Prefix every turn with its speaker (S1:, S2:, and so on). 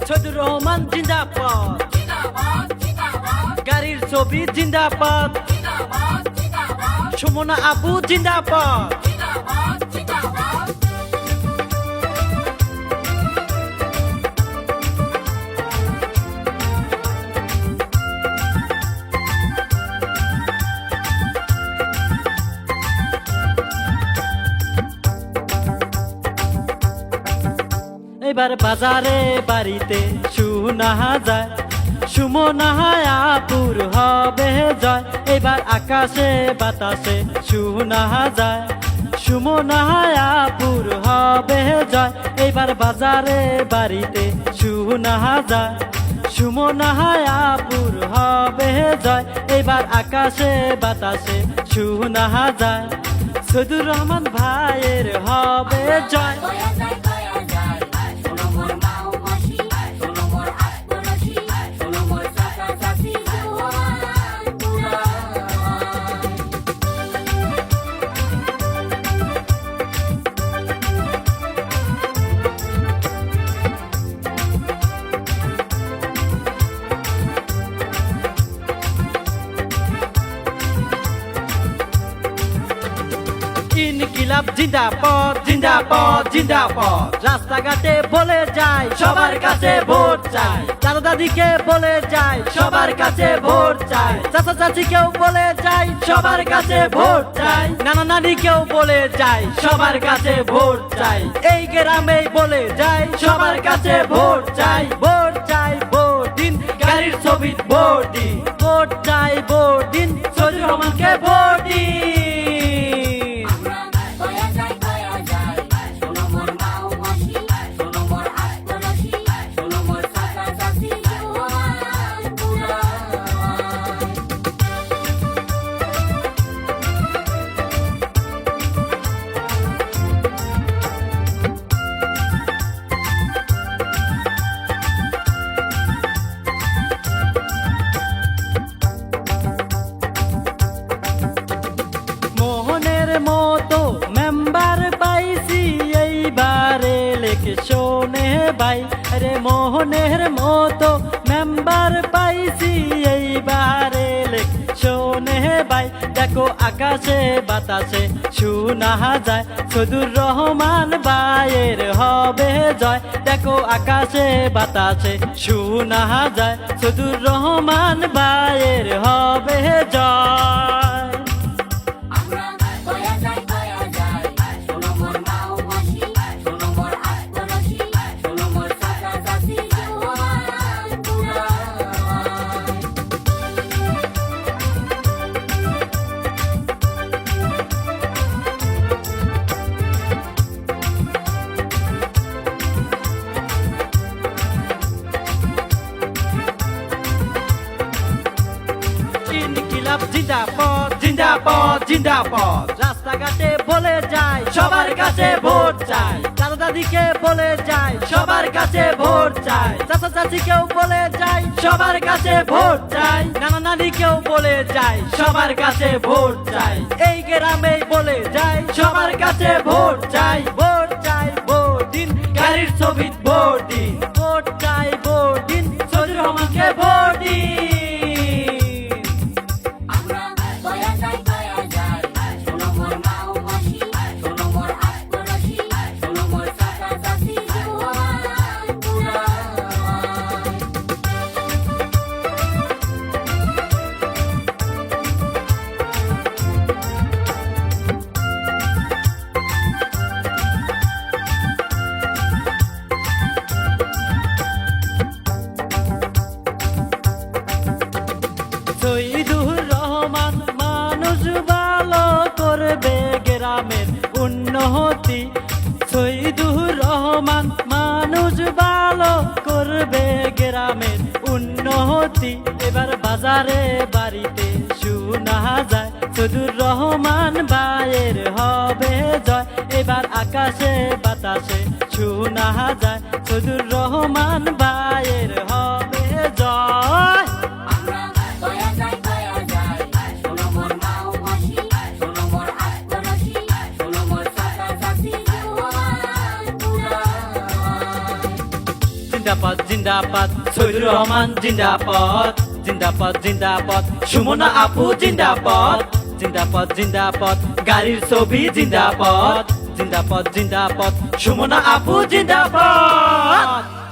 S1: সৈয়দুর রহমান জিন্দাবাদ, গাড়ির ছবি জিন্দাবাদ, সুমনা আপু জিন্দাবাদ। এবার বাজারে বাড়িতে শোনা যায় সুমনা আপুর হবে জয়। এবার আকাশে বাতাসে শোনা যায় সুমনা আপুর হবে জয়। এবার বাজারে বাড়িতে শোনা যায় সুমনা আপুর হবে জয়। এবার আকাশে বাতাসে শোনা যায় সৈয়দুর রহমান ভাইয়ের হবে জয়। ইনকিলাব জিন্দাবাদ, জিন্দাবাদ, জিন্দাবাদ। রাস্তাঘাটে বলে যায় সবার কাছে ভোট চাই, দাদা দাদিকে বলে যায় সবার কাছে ভোট চাই, চাচা চাচিকেও বলে যায় সবার কাছে ভোট চাই, নানা নানিকেও বলে যায় সবার কাছে ভোট চাই। এই গ্রামেই বলে যায় সবার কাছে ভোট চাই, ভোট চাই ভোট দিন, গাড়ির ছবি ভোট দিন, ভোট চাই ভোট দিন, সৈয়দুর রহমানকে ভোট দিন। মতো মেম্বার পাইছি এইবারে লেখে শোনে ভাই, আরে মোহনের মতো মেম্বার পাইছি এইবারে লেখে শোনে ভাই। দেখো আকাশে বাতাসে শোনা যায় সৈয়দুর রহমান ভাইয়ের হবে জয়। দেখো আকাশে বাতাসে শোনা যায় সৈয়দুর রহমান ভাইয়ের হবে জয়। জিন্দাবাদ, জিন্দাবাদ, জিন্দাবাদ। রাস্তাঘাটে বলে যায় সবার কাছে ভোট চাই, দাদা দাদিকে বলে যায় সবার কাছে ভোট চাই, চাচা চাচিকেও বলে যায় সবার কাছে ভোট চাই, নানা নানিকেও বলে যায় সবার কাছে ভোট চাই। এই গ্রামেই বলে যায় সবার কাছে ভোট চাই, ভোট চাই ভোট দিন, গাড়ির ছবি ভোট দিন, ভোট চাই ভোট দিন, সৈয়দুর রহমানকে ভোট দিন। সৈয়দুর রহমান মানুষ ভালো করবে গ্রামের উন্নতি, সৈয়দুর রহমান মানুষ ভালো করবে গ্রামের উন্নতি। এবার বাজারে বাড়িতে শোনা যায় সৈয়দুর রহমান ভাইয়ের হবে জয়। এবার আকাশে বাতাসে শোনা যায় সৈয়দুর রহমান ভাইয়ের হবে জয়। জিন্দাবাদ জিন্দাবাদ শহীদুর রহমান জিন্দাবাদ জিন্দাবাদ জিন্দাবাদ সুমনা আপু জিন্দাবাদ জিন্দাবাদ জিন্দাবাদ গাড়ির ছবি জিন্দাবাদ জিন্দাবাদ জিন্দাবাদ সুমনা আপু জিন্দাবাদ।